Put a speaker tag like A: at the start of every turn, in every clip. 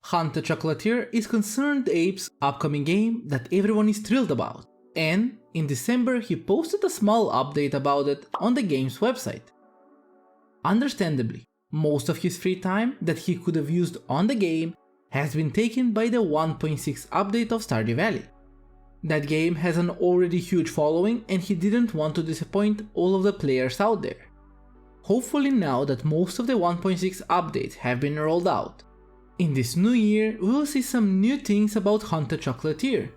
A: Haunted Chocolatier is Concerned Ape's upcoming game that everyone is thrilled about, and in December he posted a small update about it on the game's website. Understandably, most of his free time that he could have used on the game has been taken by the 1.6 update of Stardew Valley. That game has an already huge following and he didn't want to disappoint all of the players out there. Hopefully now that most of the 1.6 updates have been rolled out, in this new year we will see some new things about Haunted Chocolatier.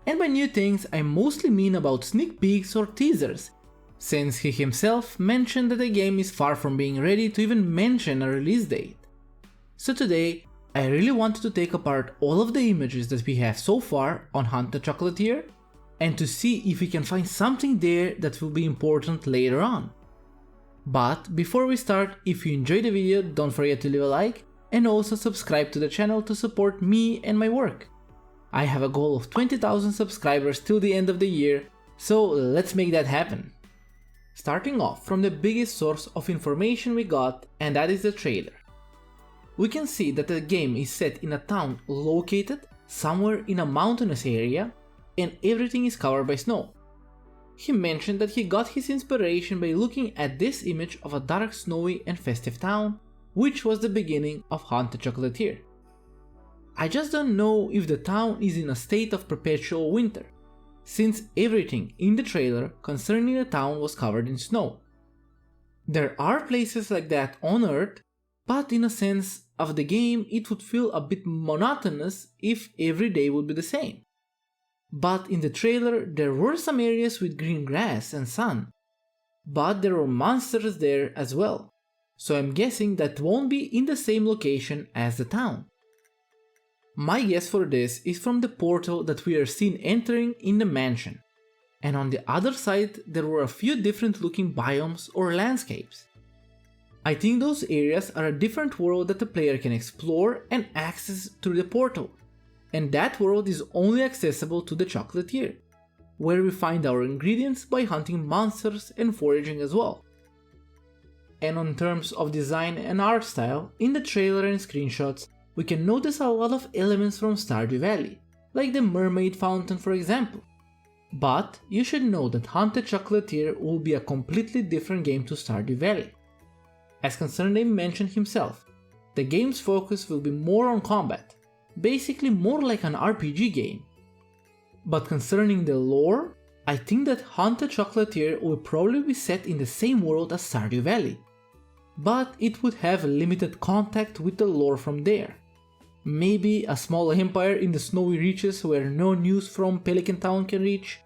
A: And by new things I mostly mean about sneak peeks or teasers, since he himself mentioned that the game is far from being ready to even mention a release date. So today, I really wanted to take apart all of the images that we have so far on Haunted Chocolatier and to see if we can find something there that will be important later on. But before we start, if you enjoyed the video, don't forget to leave a like and also subscribe to the channel to support me and my work. I have a goal of 20,000 subscribers till the end of the year, so let's make that happen. Starting off from the biggest source of information we got, and that is the trailer. We can see that the game is set in a town located somewhere in a mountainous area and everything is covered by snow. He mentioned that he got his inspiration by looking at this image of a dark, snowy and festive town, which was the beginning of Haunted Chocolatier. I just don't know if the town is in a state of perpetual winter, since everything in the trailer concerning the town was covered in snow. There are places like that on Earth, but in a sense of the game it would feel a bit monotonous if every day would be the same. But in the trailer there were some areas with green grass and sun, but there were monsters there as well, so I'm guessing that won't be in the same location as the town. My guess for this is from the portal that we are seen entering in the mansion, and on the other side there were a few different looking biomes or landscapes. I think those areas are a different world that the player can explore and access through the portal, and that world is only accessible to the chocolatier, where we find our ingredients by hunting monsters and foraging as well. And on terms of design and art style, in the trailer and screenshots we can notice a lot of elements from Stardew Valley, like the mermaid fountain for example. But you should know that Haunted Chocolatier will be a completely different game to Stardew Valley. As Concerned Ape mentioned himself, the game's focus will be more on combat, basically more like an RPG game. But concerning the lore, I think that Haunted Chocolatier will probably be set in the same world as Stardew Valley, but it would have limited contact with the lore from there. Maybe a small empire in the snowy reaches where no news from Pelican Town can reach,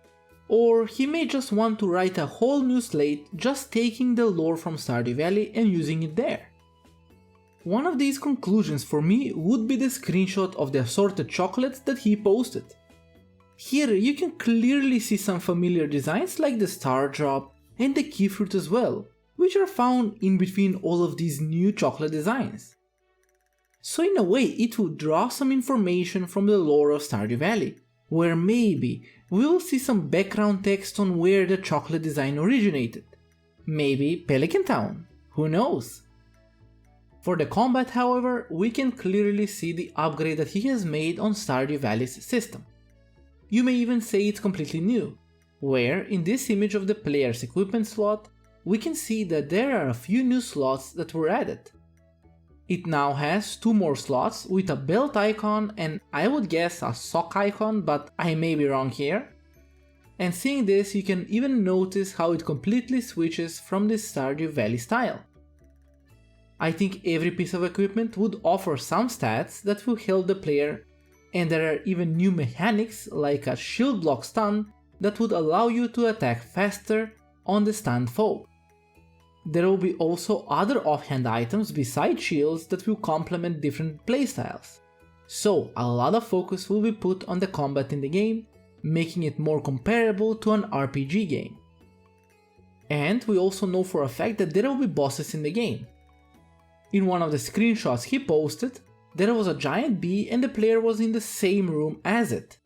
A: or he may just want to write a whole new slate just taking the lore from Stardew Valley and using it there. One of these conclusions for me would be the screenshot of the assorted chocolates that he posted. Here you can clearly see some familiar designs like the star drop and the key fruit as well, which are found in between all of these new chocolate designs. So in a way it will draw some information from the lore of Stardew Valley, where maybe we will see some background text on where the chocolate design originated. Maybe Pelican Town, who knows? For the combat however, we can clearly see the upgrade that he has made on Stardew Valley's system. You may even say it's completely new, where in this image of the player's equipment slot, we can see that there are a few new slots that were added. It now has 2 more slots with a belt icon and I would guess a sock icon, but I may be wrong here. And seeing this you can even notice how it completely switches from the Stardew Valley style. I think every piece of equipment would offer some stats that will help the player, and there are even new mechanics like a shield block stun that would allow you to attack faster on the stunned foe. There will be also other offhand items besides shields that will complement different playstyles. So a lot of focus will be put on the combat in the game, making it more comparable to an RPG game. And we also know for a fact that there will be bosses in the game. In one of the screenshots he posted, there was a giant bee and the player was in the same room as it.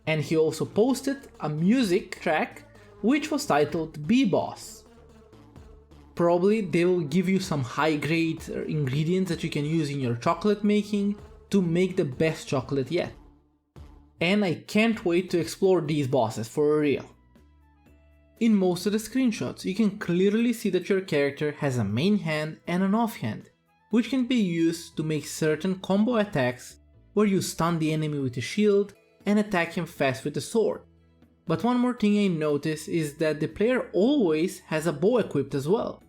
A: And he also posted a music track which was titled Bee Boss. Probably they will give you some high grade ingredients that you can use in your chocolate making, to make the best chocolate yet. And I can't wait to explore these bosses for real. In most of the screenshots, you can clearly see that your character has a main hand and an offhand, which can be used to make certain combo attacks where you stun the enemy with a shield and attack him fast with a sword. But one more thing I noticed is that the player always has a bow equipped as well,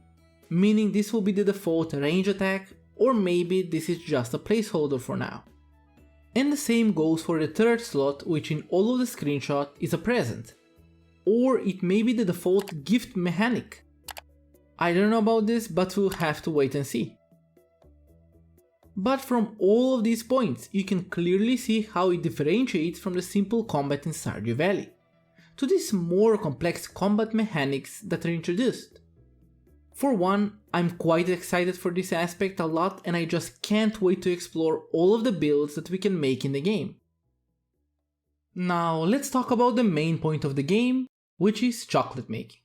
A: meaning this will be the default range attack, or maybe this is just a placeholder for now. And the same goes for the third slot, which in all of the screenshot is a present. Or it may be the default gift mechanic. I don't know about this, but we'll have to wait and see. But from all of these points, you can clearly see how it differentiates from the simple combat in Stardew Valley, to these more complex combat mechanics that are introduced. For one, I'm quite excited for this aspect a lot, and I just can't wait to explore all of the builds that we can make in the game. Now let's talk about the main point of the game, which is chocolate making.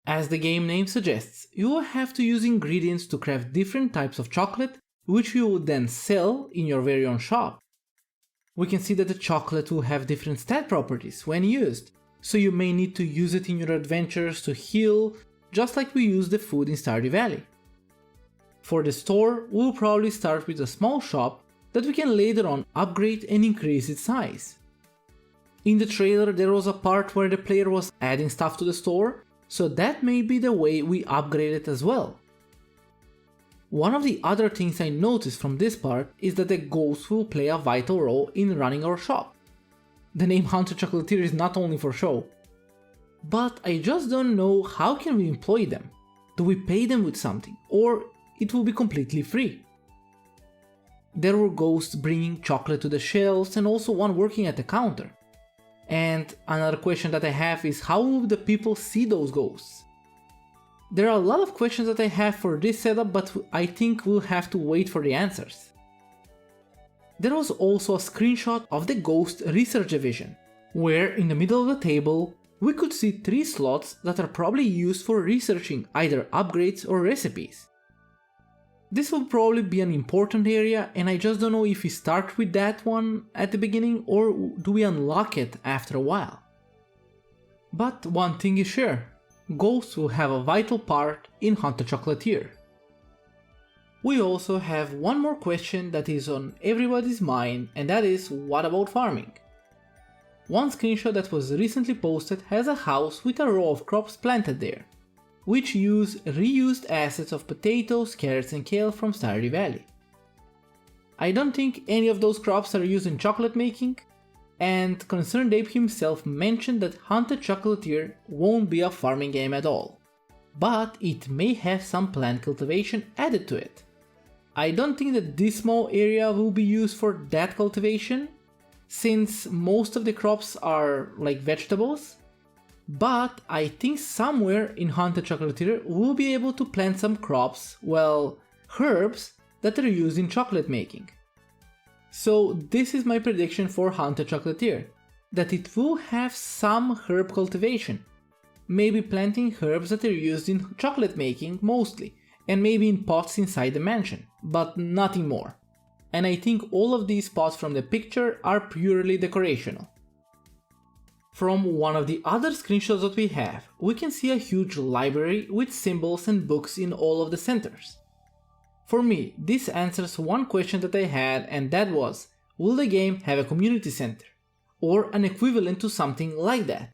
A: As the game name suggests, you will have to use ingredients to craft different types of chocolate, which you will then sell in your very own shop. We can see that the chocolate will have different stat properties when used, so you may need to use it in your adventures to heal, just like we use the food in Stardew Valley. For the store, we'll probably start with a small shop that we can later on upgrade and increase its size. In the trailer there was a part where the player was adding stuff to the store, so that may be the way we upgrade it as well. One of the other things I noticed from this part is that the ghosts will play a vital role in running our shop. The name Haunted Chocolatier is not only for show. But I just don't know how can we employ them. Do we pay them with something, or it will be completely free? There were ghosts bringing chocolate to the shelves and also one working at the counter. And another question that I have is, how will the people see those ghosts? There are a lot of questions that I have for this setup, but I think we'll have to wait for the answers. There was also a screenshot of the ghost research division, where in the middle of the table we could see 3 slots that are probably used for researching either upgrades or recipes. This will probably be an important area, and I just don't know if we start with that one at the beginning or do we unlock it after a while. But one thing is sure, ghosts will have a vital part in Haunted Chocolatier. We also have one more question that is on everybody's mind, and that is, what about farming? One screenshot that was recently posted has a house with a row of crops planted there, which use reused assets of potatoes, carrots and kale from Stardew Valley. I don't think any of those crops are used in chocolate making, and Concerned Ape himself mentioned that Haunted Chocolatier won't be a farming game at all, but it may have some plant cultivation added to it. I don't think that this small area will be used for that cultivation, since most of the crops are like vegetables, but I think somewhere in Haunted Chocolatier we'll be able to plant some crops, well, herbs that are used in chocolate making. So this is my prediction for Haunted Chocolatier, that it will have some herb cultivation, maybe planting herbs that are used in chocolate making mostly, and maybe in pots inside the mansion, but nothing more. And I think all of these pots from the picture are purely decorational. From one of the other screenshots that we have, we can see a huge library with symbols and books in all of the centers. For me, this answers one question that I had, and that was, will the game have a community center? Or an equivalent to something like that?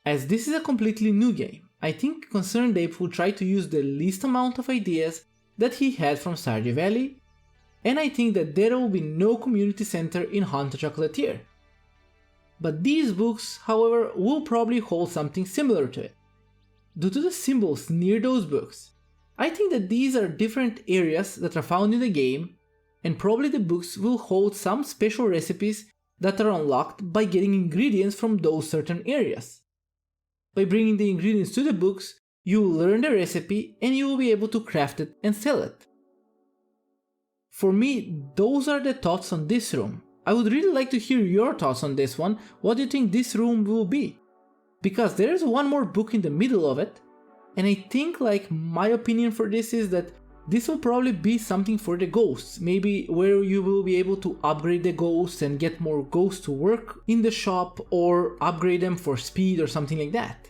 A: As this is a completely new game, I think Concerned Ape will try to use the least amount of ideas that he had from Stardew Valley, and I think that there will be no community center in Haunted Chocolatier. But these books, however, will probably hold something similar to it. Due to the symbols near those books, I think that these are different areas that are found in the game, and probably the books will hold some special recipes that are unlocked by getting ingredients from those certain areas. By bringing the ingredients to the books, you will learn the recipe and you will be able to craft it and sell it. For me, those are the thoughts on this room. I would really like to hear your thoughts on this one. What do you think this room will be? Because there is one more book in the middle of it, and I think like my opinion for this is that This will probably be something for the ghosts, maybe where you will be able to upgrade the ghosts and get more ghosts to work in the shop or upgrade them for speed or something like that.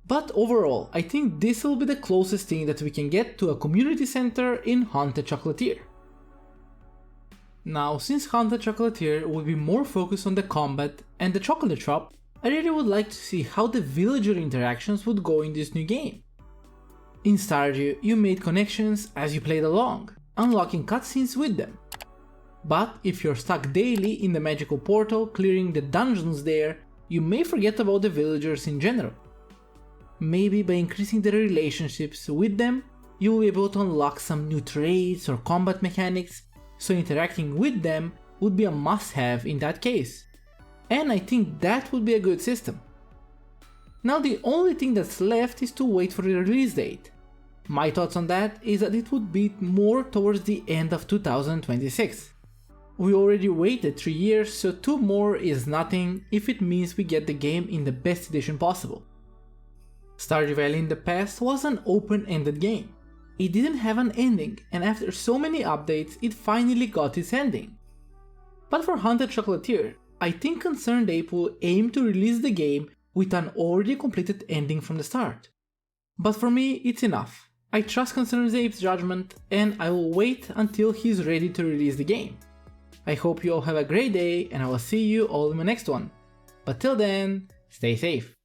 A: But overall, I think this will be the closest thing that we can get to a community center in Haunted Chocolatier. Now, since Haunted Chocolatier will be more focused on the combat and the chocolate shop, I really would like to see how the villager interactions would go in this new game. In Stardew, you made connections as you played along, unlocking cutscenes with them. But if you're stuck daily in the magical portal clearing the dungeons there, you may forget about the villagers in general. Maybe by increasing the relationships with them, you will be able to unlock some new traits or combat mechanics, so interacting with them would be a must-have in that case. And I think that would be a good system. Now the only thing that's left is to wait for the release date. My thoughts on that is that it would be more towards the end of 2026. We already waited 3 years, so 2 more is nothing if it means we get the game in the best edition possible. Stardew Valley in the past was an open-ended game. It didn't have an ending, and after so many updates it finally got its ending. But for Haunted Chocolatier, I think Concerned Ape will aim to release the game with an already completed ending from the start. But for me, it's enough. I trust Concerned Ape's judgment, and I will wait until he's ready to release the game. I hope you all have a great day, and I will see you all in my next one. But till then, stay safe.